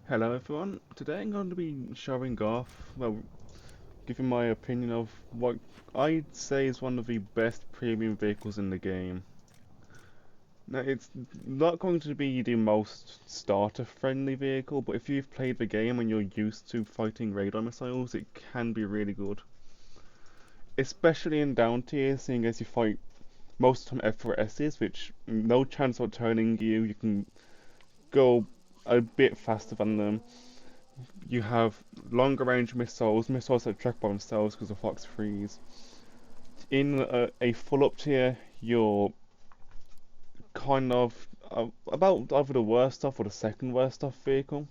Hello everyone, today I'm going to be showing off, well, giving my opinion of what I'd say is one of the best premium vehicles in the game. Now, it's not going to be the most starter-friendly vehicle, but if you've played the game and you're used to fighting radar missiles, it can be really good. Especially in down tiers, seeing as you fight most of the time F4Ss, which no chance of turning you, you can go a bit faster than them. You have longer range missiles that track by themselves because of Fox Freeze. In a full up tier, you're kind of about either the worst off or the second worst off vehicle.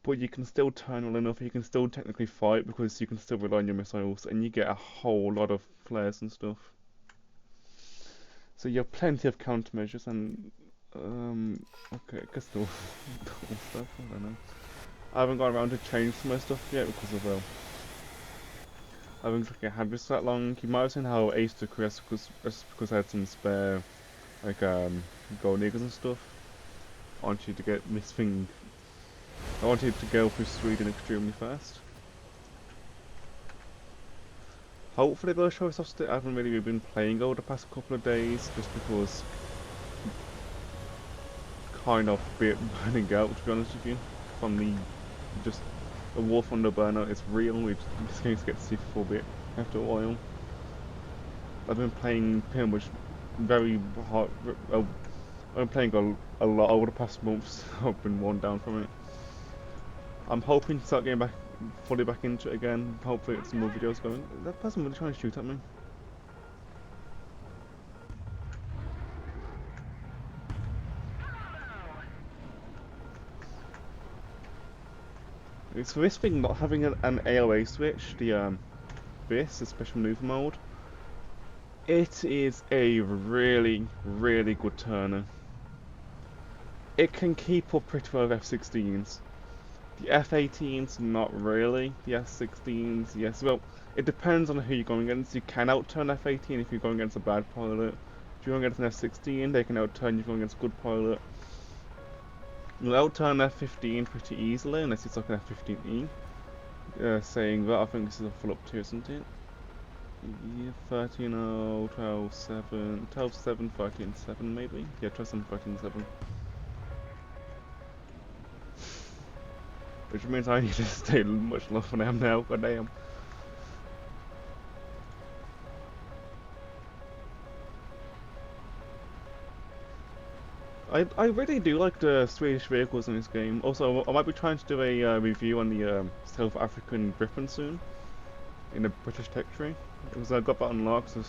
But you can still turn well enough, you can still technically fight because you can still rely on your missiles and you get a whole lot of flares and stuff. So you have plenty of countermeasures and okay, I guess the stuff, I don't know. I haven't gone around to change some of my stuff yet because of I haven't had this that long. You might have seen how Ace took rest because I had some spare like gold niggers and stuff. I want you to get this thing. I want you to go through Sweden extremely fast. Hopefully they'll show us off. I haven't really been playing over the past couple of days just because kind of bit burning out to be honest with you. From the just the war from the burnout is real. We just going to get sick for a bit after a while. I've been playing pretty much very hard. I've been playing a lot over the past months. I've been worn down from it. I'm hoping to start getting back fully back into it again. Hopefully, get some more videos going. Is that person really trying to shoot at me? It's for this thing not having an AOA switch. The special maneuver mode. It is a really, really good turner. It can keep up pretty well with F-16s. The F-18s, not really. The F-16s, yes. Well, it depends on who you're going against. You can outturn F-18 if you're going against a bad pilot. If you're going against an F-16, they can outturn you if you're going against a good pilot. You'll outturn F-15 pretty easily, unless it's like an F-15E. Saying that, I think this is a full up tier, isn't it? Yeah, 13-0, 12-7, 12-7, 13-7 maybe? Yeah, 12-7, 13-7. Which means I need to stay much lower than I am now, but damn. I really do like the Swedish vehicles in this game. Also, I might be trying to do a review on the South African Griffin soon in the British tech tree. Because I got that unlocked, so I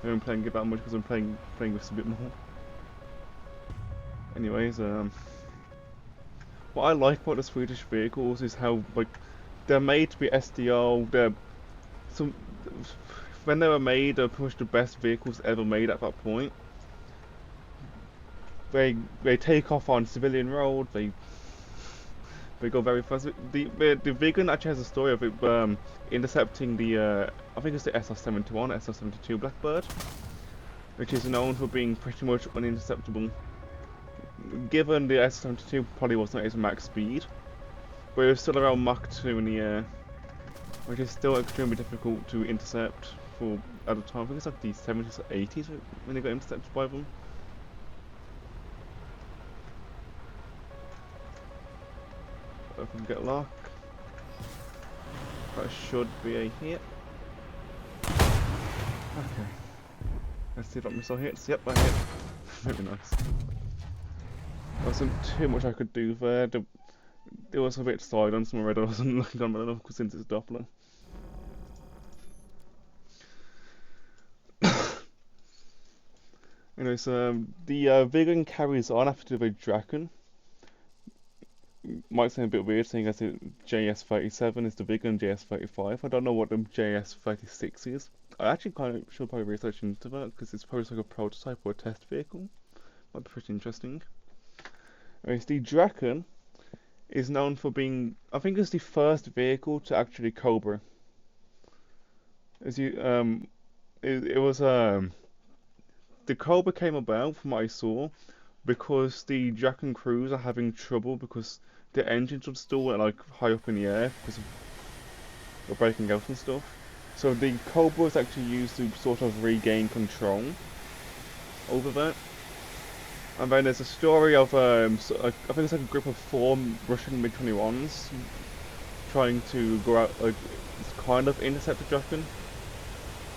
haven't been playing it that much because I'm playing this a bit more. Anyways, what I like about the Swedish vehicles is how like they're made to be SDO. They're some when they were made, they're pretty much the best vehicles ever made at that point. They take off on civilian road. They go very fast. The vegan actually has a story of it intercepting the I think it's the SR-71, SR-72 Blackbird, which is known for being pretty much uninterceptable. Given the SR-72 probably wasn't at its max speed, but it was still around Mach 2 in the air, which is still extremely difficult to intercept for at the time. I think it's like the 70s or 80s when they got intercepted by them. If we can get luck. That should be a hit. Okay. Let's see if that missile hits. Yep, that hit. Very nice. There wasn't too much I could do there. There was a bit side on some red I wasn't looking on well enough since it's Doppler. Anyways, the Vegan carries on after the Draken. Might seem a bit weird seeing as it JS37 is the Vegan JS35. I don't know what the JS36 is. I actually kind of should probably research into that because it's probably like a prototype or a test vehicle. Might be pretty interesting. Anyways, the Draken is known for being, I think it's the first vehicle to actually Cobra. As you, it was the Cobra came about from what I saw because the Jack and crews are having trouble because the engines are still like high up in the air because of breaking out and stuff. So the Cobra is actually used to sort of regain control over that. And then there's a story of I think it's like a group of 4 Russian MiG-21s trying to go out, like, kind of intercept the Draken.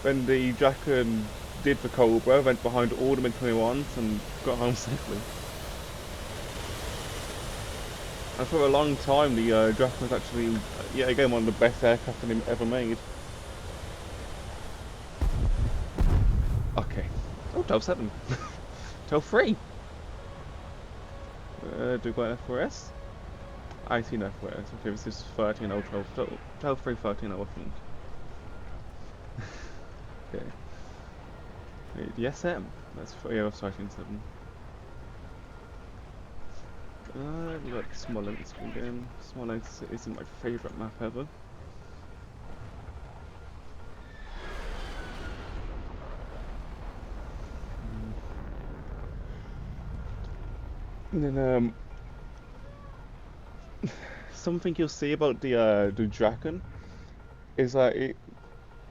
Then the Draken did the Cobra, went behind all the MiG-21s and got home safely. And for a long time, the Draken was actually, yeah, again, one of the best aircraft ever made. Okay. Oh, 12-7. 12-3. Do we got an FRS? 18 FRS. Okay, this is 13 0 12. 12 3 13 0, I think. Okay. The SM. Yeah, that's 13 7. We got Smolensk again. Smolensk isn't my favourite map ever. And then something you'll see about the Draken is that it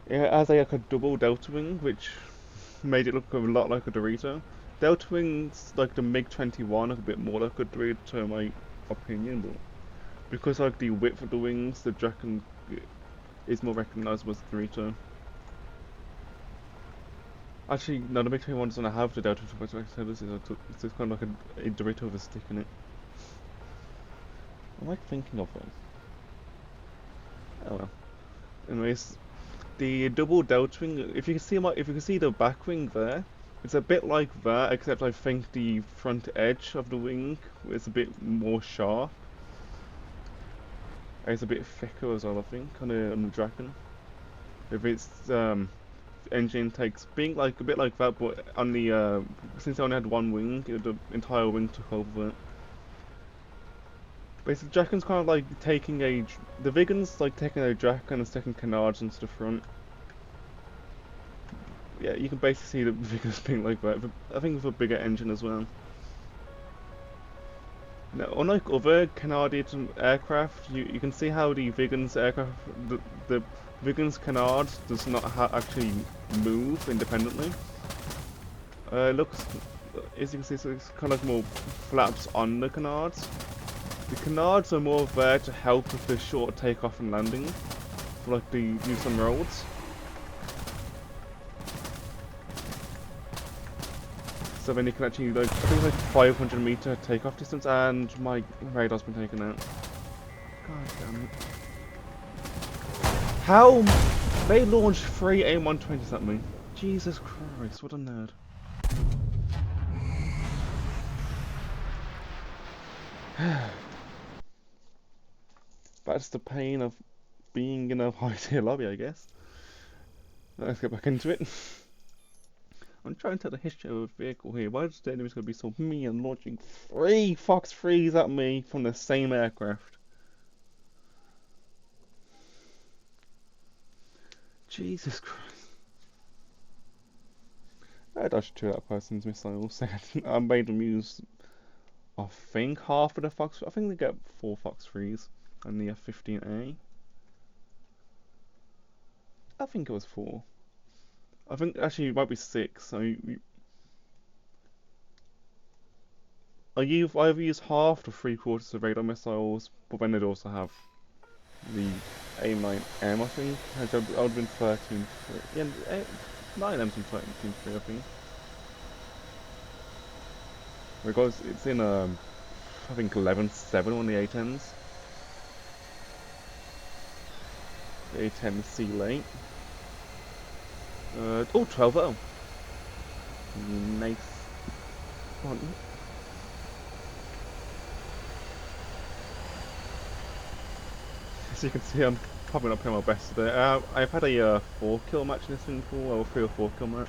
has like a double delta wing, which made it look a lot like a Dorito. Delta wings like the MiG-21 look a bit more like a Dorito in my opinion, but because like the width of the wings, the Draken is more recognisable as a Dorito. Actually, no, the MiG-21 doesn't have the delta wing, it's just kind of like a Dorito with a stick in it. What am I thinking of them? Oh well. Anyways, the double delta wing. If you can see if you can see the back wing there, it's a bit like that, except I think the front edge of the wing is a bit more sharp. And it's a bit thicker as well, I think, on the Draken. If its engine takes being like a bit like that, but on the since it only had one wing, the entire wing took over it. Basically, Draken's kind of like taking the Vigan's like taking a Draken and sticking canards into the front. Yeah, you can basically see the Vigan's being like that. I think with a bigger engine as well. Now, unlike other Canadian aircraft, you can see how the Vigan's aircraft, the Vigan's canard does not actually move independently. Looks, as you can see, so it's kind of like more flaps on the canards. The canards are more there to help with the short takeoff and landing, for like the use on roads. So then you can actually, like, I think it's like 500-meter takeoff distance, and my radar's been taken out. God damn it. How? They launched 3 AIM-120s at me. Jesus Christ, what a nerd. That's the pain of being in a high-tier lobby, I guess. Let's get back into it. I'm trying to tell the history of a vehicle here. Why is the enemy's going to be so mean and launching 3 Fox 3s at me from the same aircraft? Jesus Christ. I dodged 2 of that person's missiles. I made them use, I think, half of the Fox. I think they get 4 Fox 3s and the F-15A. I think it was 4. I think actually it might be 6. I either use half to 3/4 of radar missiles, but then they'd also have the AIM-9M, I think. I would have been 13. Yeah, 9M's and 13.3, I think. Because it's in I think 11.7 on the A10s. The A10 C late. Oh, 12.0. Nice. Come on. As you can see, I'm probably not playing my best today. I've had a 4-kill match in this thing before, or 3 or 4-kill match.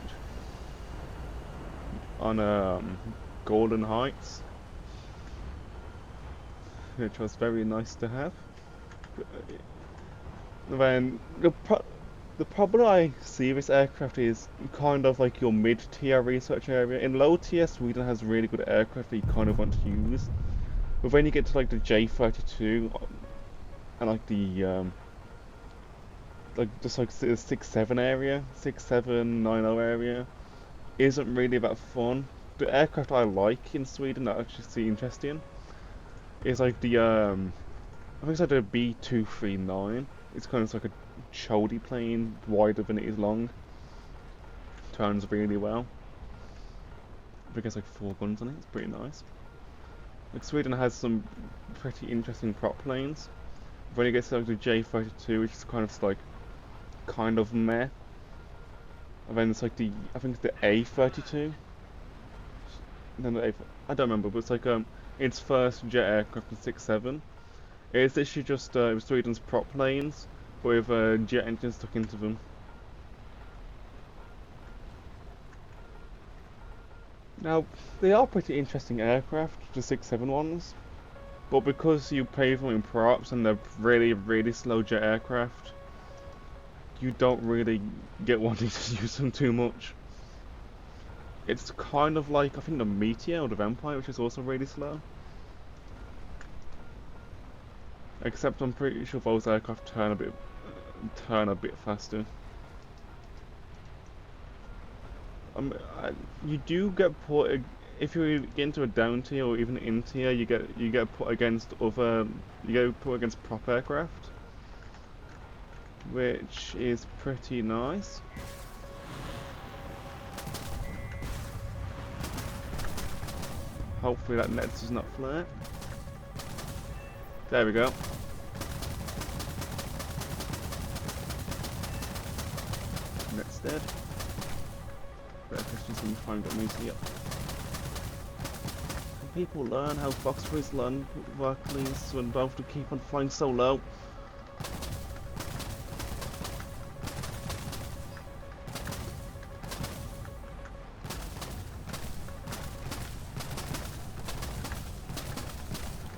On Golden Heights. Which was very nice to have. Then, The problem I see with this aircraft is kind of like your mid-tier research area. In low tier, Sweden has really good aircraft that you kind of want to use. But when you get to like the J32 and like just like the 6-7 area, 6-7-9-0 area, isn't really that fun. The aircraft I like in Sweden that I actually see interesting is like I think it's like a B239. It's kind of like a chody plane, wider than it is long. Turns really well. I think it's like 4 guns on it. It's pretty nice. Like Sweden has some pretty interesting prop planes. When you get to like the J32, which is kind of meh. And then it's like I think it's the A32. No, the I don't remember, but it's like its first jet aircraft in 6-7. It's literally just it was Sweden's prop planes, but with jet engines stuck into them. Now, they are pretty interesting aircraft, the 6-7 ones, but because you pay for them in props and they're really, really slow jet aircraft, you don't really get wanting to use them too much. It's kind of like, I think, the Meteor or the Vampire, which is also really slow. Except I'm pretty sure those aircraft turn a bit faster. Um, you do get put if you get into a down tier or even in tier, you get put against prop aircraft, which is pretty nice. Hopefully that net does not flare. There we go. Net's dead. Better questions than you find got me to Can people learn how Foxtroys work, please? So I'm about to keep on flying so low.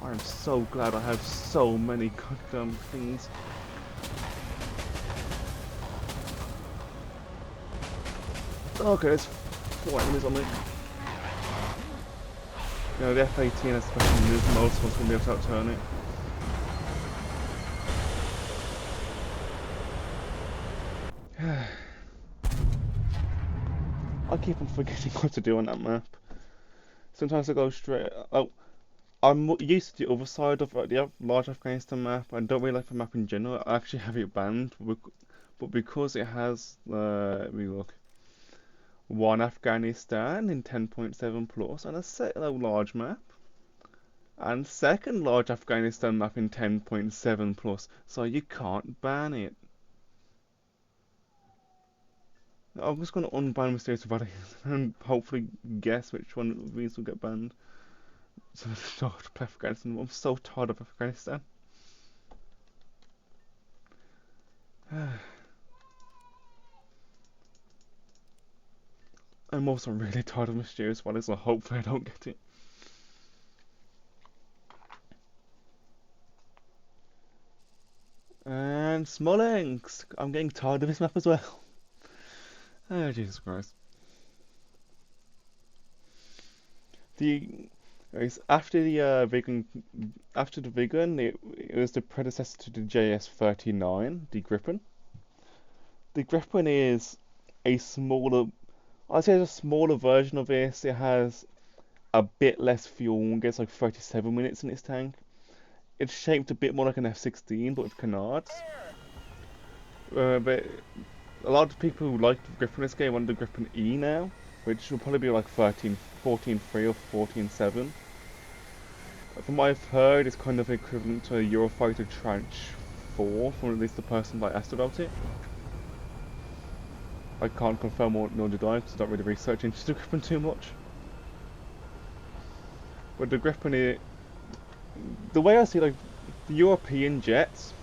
I am so glad I have so many goddamn things. Okay, there's 4 enemies on me. You know, the F-18 especially moves most one's going to be able to outturn it. I keep on forgetting what to do on that map. Sometimes I go straight... Oh, I'm used to the other side of the large Afghanistan map. I don't really like the map in general. I actually have it banned, but because it has, let me look, one Afghanistan in 10.7 plus and a large map, and second large Afghanistan map in 10.7 plus, so you can't ban it. I'm just going to unban Mysterious Valley and hopefully guess which one of these will get banned. So Afghanistan. I'm so tired of Afghanistan. I'm also really tired of Mysterious Valley, so hopefully I don't get it. And Smolensk! I'm getting tired of this map as well. Oh, Jesus Christ. The after the after the Viggen, it was the predecessor to the JS-39, the Gripen. The Gripen is a smaller, I'd say it's a smaller version of this. It has a bit less fuel, it gets like 37 minutes in its tank. It's shaped a bit more like an F-16, but with canards. But a lot of people who like the Gripen in this game want the Gripen E now, which will probably be like 14.3 or 14.7. From what I've heard, it's kind of equivalent to a Eurofighter Tranche 4, from at least the person that asked about it. I can't confirm nor deny because I don't really research into the Gripen too much. But the Gripen, the way I see like the European jets,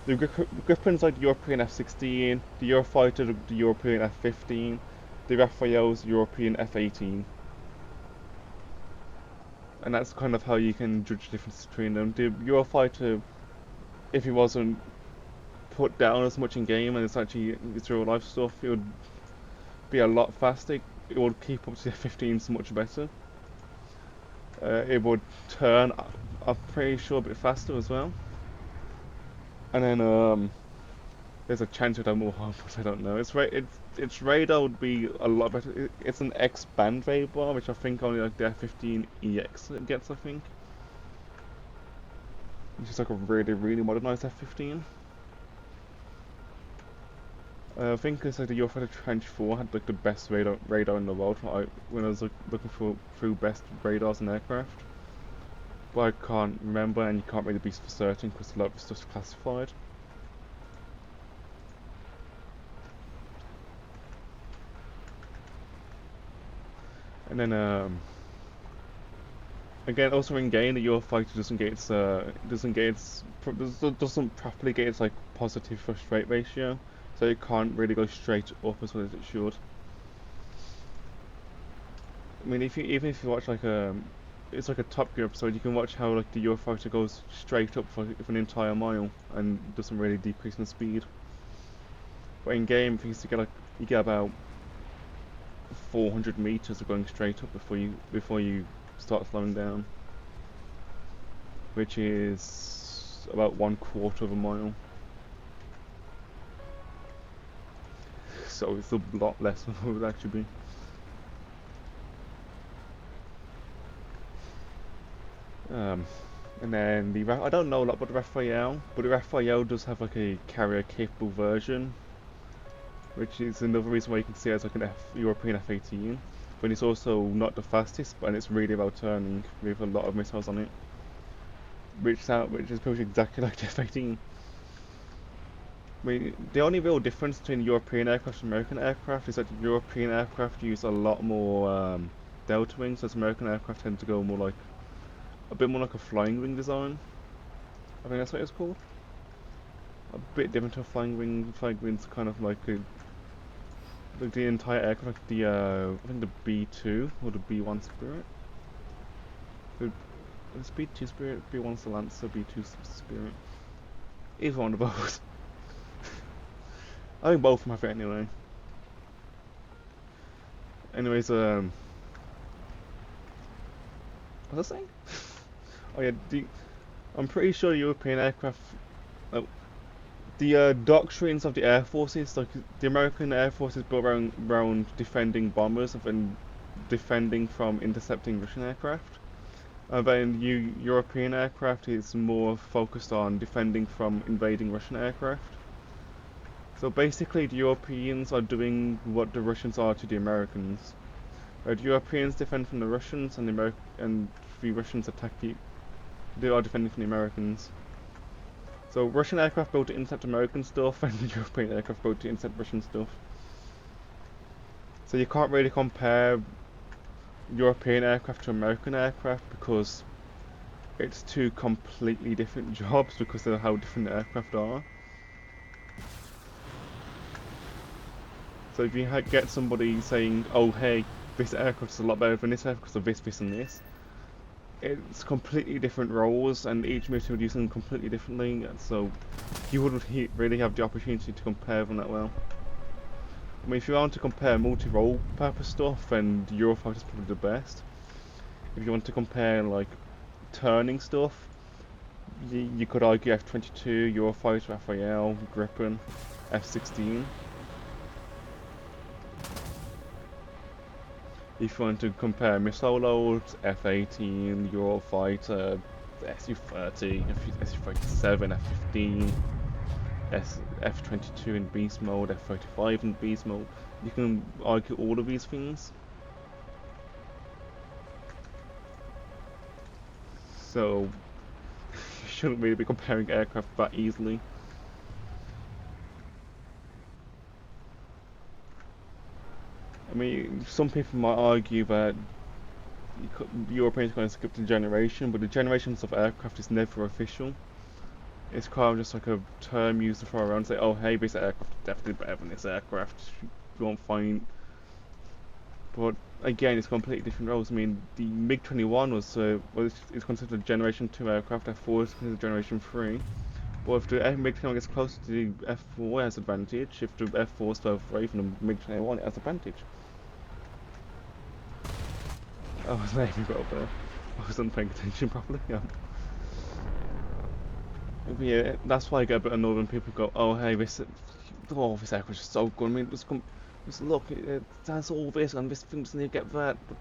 the Gripen's like the European F-16, the Eurofighter the European F-15, the Rafale's European F-18. And that's kind of how you can judge the difference between them. The Eurofighter, if it wasn't put down as much in game and it's real life stuff, it would be a lot faster. It would keep up to the F-15s much better. It would turn, I'm pretty sure, a bit faster as well. And then there's a chance it would have more harm, but I don't know. Its radar would be a lot better. It's an X-band radar, which I think only like the F-15EX gets, I think. Which is like a really, really modernized F-15. I think it's like the Eurofighter Tranche 4 had like the best radar in the world when I was looking through best radars and aircraft. But I can't remember, and you can't really be for certain because a lot of the stuff's classified. And then again, also in game, the Eurofighter doesn't properly get its like positive thrust rate ratio, so it can't really go straight up as well as it should. I mean, even if you watch like it's like a Top Gear episode, you can watch how like the Eurofighter goes straight up for an entire mile and doesn't really decrease in speed. But in game, things you get about 400 meters of going straight up before you start slowing down, which is about 1/4 of a mile. So it's a lot less than it would actually be. And then I don't know a lot about the Raphael, but the Raphael does have like a carrier capable version, which is another reason why you can see it as like an European F-18. But it's also not the fastest, and it's really about turning with a lot of missiles on it, which is pretty much exactly like the F-18. I mean, the only real difference between European aircraft and American aircraft is that European aircraft use a lot more delta wings, whereas American aircraft tend to go more like a bit more like a flying wing design. I think that's what it's called. A bit different to a flying wing. Flying wing's kind of like the entire aircraft, like the I think the B2 or the B1 Spirit. It's B2 Spirit, B1's the Lancer, B2 Spirit. Either one of those. I think both of them have it anyway. Anyways, what was I saying? Oh yeah, I'm pretty sure European aircraft. The doctrines of the air forces, like the American air force is built around defending bombers and defending from intercepting Russian aircraft. Then European aircraft is more focused on defending from invading Russian aircraft. So basically, the Europeans are doing what the Russians are to the Americans. The Europeans defend from the Russians, and the Russians they are defending from the Americans. So Russian aircraft built to intercept American stuff, and the European aircraft built to intercept Russian stuff. So you can't really compare European aircraft to American aircraft because it's two completely different jobs because of how different the aircraft are. So if you get somebody saying, "Oh, hey, this aircraft is a lot better than this aircraft because of this, this, and this," it's completely different roles, and each military would use them completely differently. So you wouldn't really have the opportunity to compare them that well. I mean, if you want to compare multi-role purpose stuff, then the Eurofighter is probably the best. If you want to compare like turning stuff, you could argue F-22, Eurofighter, Raphael, Gripen, F-16. If you want to compare missile loads, F-18, Eurofighter, Su-30, Su-37, F-15, F-22 in beast mode, F-35 in beast mode, you can argue all of these things. So you shouldn't really be comparing aircraft that easily. I mean, some people might argue that Europeans kind of skipped a generation, but the generations of aircraft is never official. It's kind of just like a term used to throw around and say, "Oh, hey, this aircraft is definitely better than this aircraft." You won't find. But again, it's completely different roles. I mean, the MiG-21 it's considered a Generation 2 aircraft. F4 is considered Generation 3. But if the MiG-21 gets closer to the F4, it has advantage. If the F4 is further away from the MiG-21, it has advantage. Oh, there you go up there. I wasn't paying attention properly. Yeah. But yeah, that's why I get a bit annoyed when people go, "Oh, hey, this aircraft is so good. I mean, just look, it has all this, and this thing doesn't need to get that." But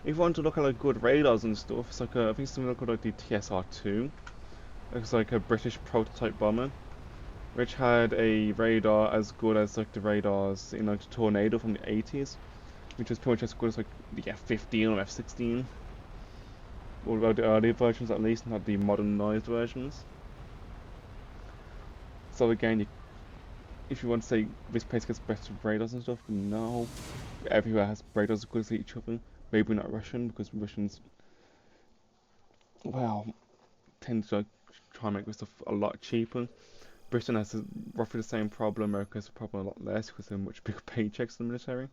if you want to look at like good radars and stuff, it's like I think something called like the TSR-2. It's like a British prototype bomber, which had a radar as good as like the radars in like the Tornado from the 80s, which was pretty much as good as like the F-15 or F-16. Or about the earlier versions at least, not the modernized versions. So again, if you want to say this place gets better radars and stuff, no. Everywhere has radars as good as each other. Maybe not Russian, because Russians, well, tend to like, try and make this stuff a lot cheaper. Britain has roughly the same problem. America has a problem a lot less because they have much bigger paychecks in the military.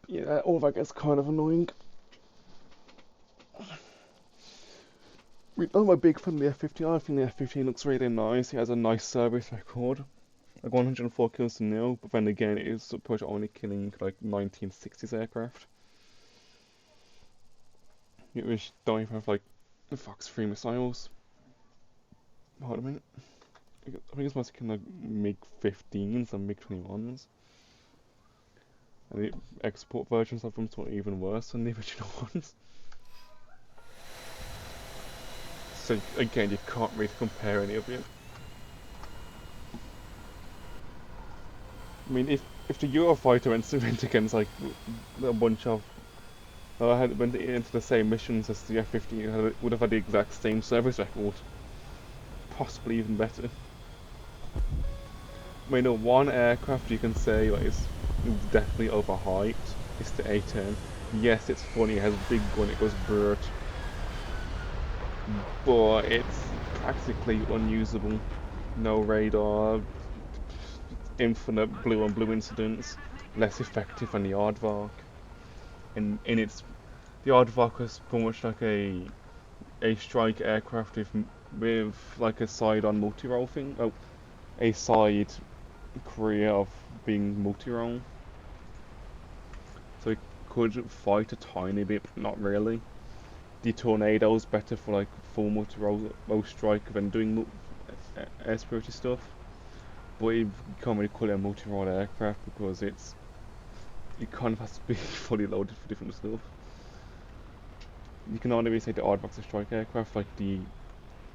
Yeah, all that gets kind of annoying. I'm a big fan of the F-15. I think the F-15 looks really nice. It has a nice service record. Like 104 kills to nil, but then again, it is supposed to only killing like 1960s aircraft. Which don't even have like the Fox 3 missiles. Hold on a minute. I think it's mostly killing like MiG 15s and MiG 21s. And the export versions of them are even worse than the original ones. So again, you can't really compare any of it. I mean, if the Eurofighter went against like a bunch of went into the same missions as the F-15, it would have had the exact same service record, possibly even better. I mean, the one aircraft you can say like is definitely overhyped is the A-10. Yes, it's funny, it has a big gun, it goes brrrt, but it's practically unusable. No radar, infinite blue on blue incidents, less effective than the Aardvark. And in its, the Aardvark was pretty much like a strike aircraft with like a side-on multi-role thing. Oh, a side career of being multi-role. So it could fight a tiny bit, but not really. The Tornado's better for like full multi-role strike than doing air superiority stuff. But you can't really call it a multi-role aircraft because it kind of has to be fully loaded for different stuff. You can only really say the Aardvark's a strike aircraft like the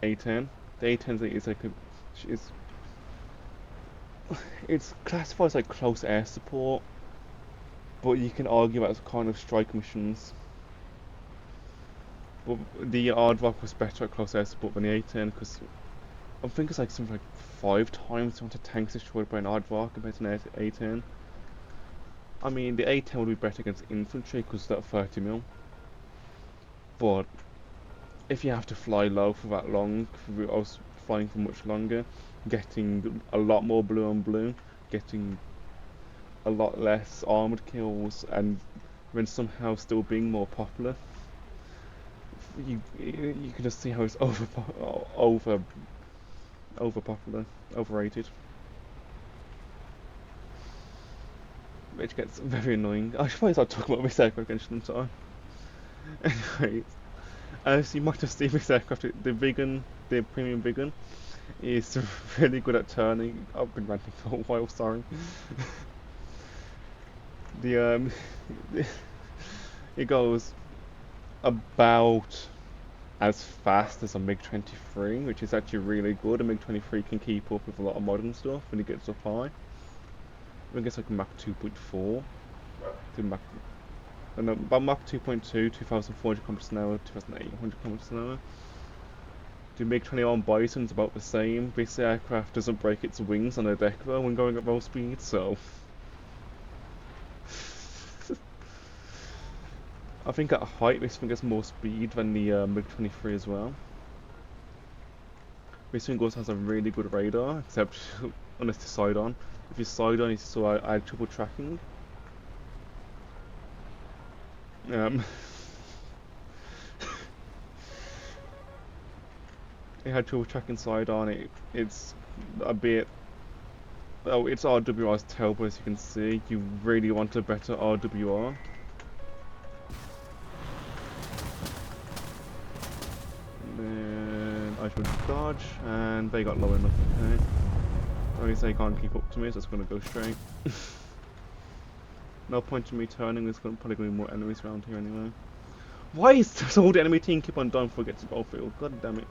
A-10. The A-10 is like it's classified as like close air support, but you can argue that it's kind of strike missions. But the Aardvark was better at close air support than the A-10 because I think it's like something like 5 times the amount of tanks destroyed by an Aardvark compared to an A-10. I mean, the A-10 would be better against infantry because that's 30 mil. But if you have to fly low for that long, I was flying for much longer, getting a lot more blue on blue, getting a lot less armoured kills, and then somehow still being more popular, you can just see how it's overpopular, overrated, which gets very annoying. I should probably start talking about this aircraft again sometime. Anyways, as you might have seen this aircraft, the Vegan, the premium Vegan, is really good at turning. I've been ranting for a while, sorry. the it goes about as fast as a MiG-23, which is actually really good. A MiG-23 can keep up with a lot of modern stuff when it gets up high. I think it's like Mach 2.4 to Mach, and about Mach 2.2, 2,400 kilometers an hour, 2,800 kilometers an hour. The MiG-21 Bison's about the same. This aircraft doesn't break its wings on the deck though when going at low speed, so I think at height this thing has more speed than the MiG-23 as well. This thing also has a really good radar, except unless it's side on. If you side on, so I had trouble tracking. Um, it had trouble tracking side on. It's a bit. Oh, its RWR is terrible, as you can see. You really want a better RWR. And then I should dodge, and they got low enough. Okay. Only say can't keep up to me, so it's gonna go straight. No point in me turning. There's probably gonna be more enemies around here anyway. Why is this whole enemy team keep on dying before it gets to the battlefield? God damn it.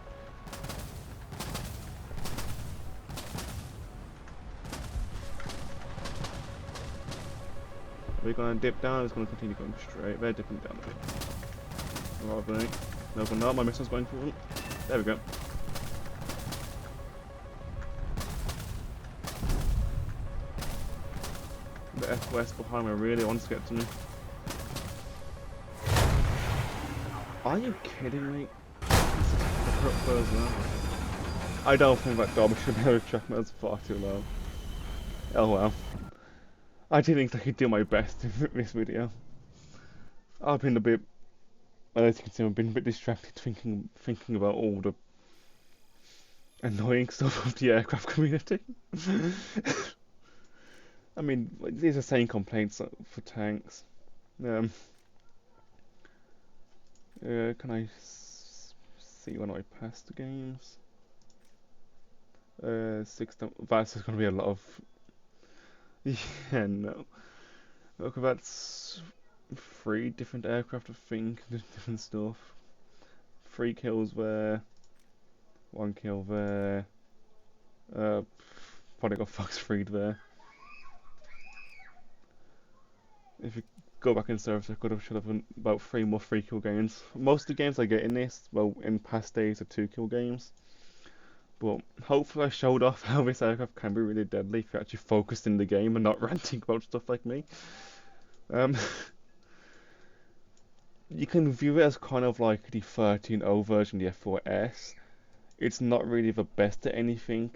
We're gonna dip down, it's gonna continue going straight. They're dipping down a bit. Where are they? No, they're not. My missile's going for them. There we go. The FOS behind me really wants to get to me. Are you kidding me? I don't think that Derby should be able to track me, that's far too low. Oh well. I didn't think I could do my best in this video. I've been a bit, as you can see, I've been a bit distracted thinking about all the annoying stuff of the aircraft community. I mean, these are same complaints for tanks. Um, can I see when I pass the games? That's going to be a lot of. Yeah, no. Look, that's 3 different aircraft, I think, different stuff. 3 kills there, 1 kill there. Probably got fox freed there. If you go back in service, I should have about 3 more 3-kill games. Most of the games I get in this, well, in past days, are 2-kill games. But hopefully I showed off how this aircraft can be really deadly if you're actually focused in the game and not ranting about stuff like me. You can view it as kind of like the 13.0 version of the F4S. It's not really the best at anything,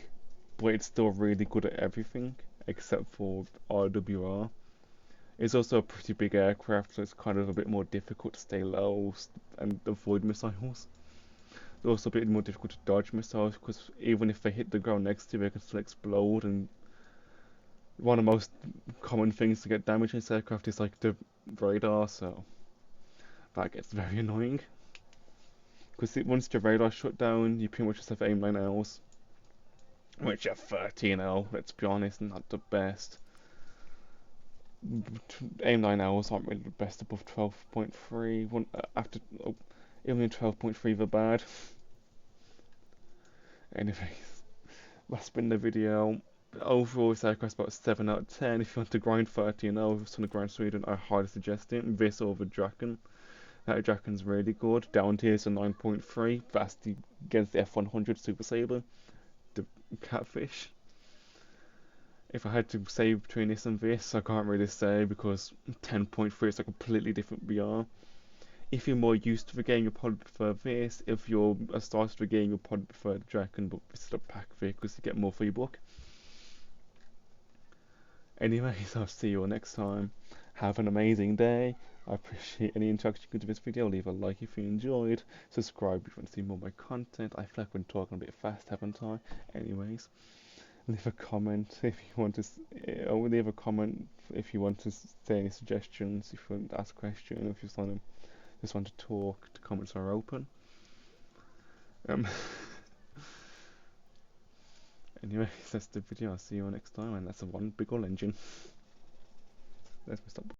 but it's still really good at everything, except for RWR. It's also a pretty big aircraft, so it's kind of a bit more difficult to stay low and avoid missiles. It's also a bit more difficult to dodge missiles, because even if they hit the ground next to you, they can still explode, and one of the most common things to get damaged in this aircraft is like the radar, so that gets very annoying. Because once the radar shut down, you pretty much just have aim 9Ls, which are 13L, let's be honest, not the best. Aim 9Ls aren't really the best above 12.3. After even 12.3 they're bad. Anyways, that's been the video. Overall, this aircraft's about 7 out of 10. If you want to grind 13L, if you want to grind Sweden, I highly suggest it. This over Draken. That Draken's really good. Down tier is a 9.3. That's against the F100 Super Sabre, the Catfish. If I had to say between this and this, I can't really say because 10.3 is a completely different BR. If you're more used to the game, you'll probably prefer this. If you're a starter to the game, you'll probably prefer the Draken, but this is a pack vehicles to get more for your buck. Anyways, I'll see you all next time. Have an amazing day. I appreciate any interaction you could do with this video. Leave a like if you enjoyed. Subscribe if you want to see more of my content. I feel like I've been talking a bit fast, haven't I? Anyways, leave a comment if you want to. Leave a comment if you want to say any suggestions. If you want to ask questions, if you just want to talk. The comments are open. Anyways, that's the video. I'll see you all next time, and that's a one big ol' engine. Let's stop.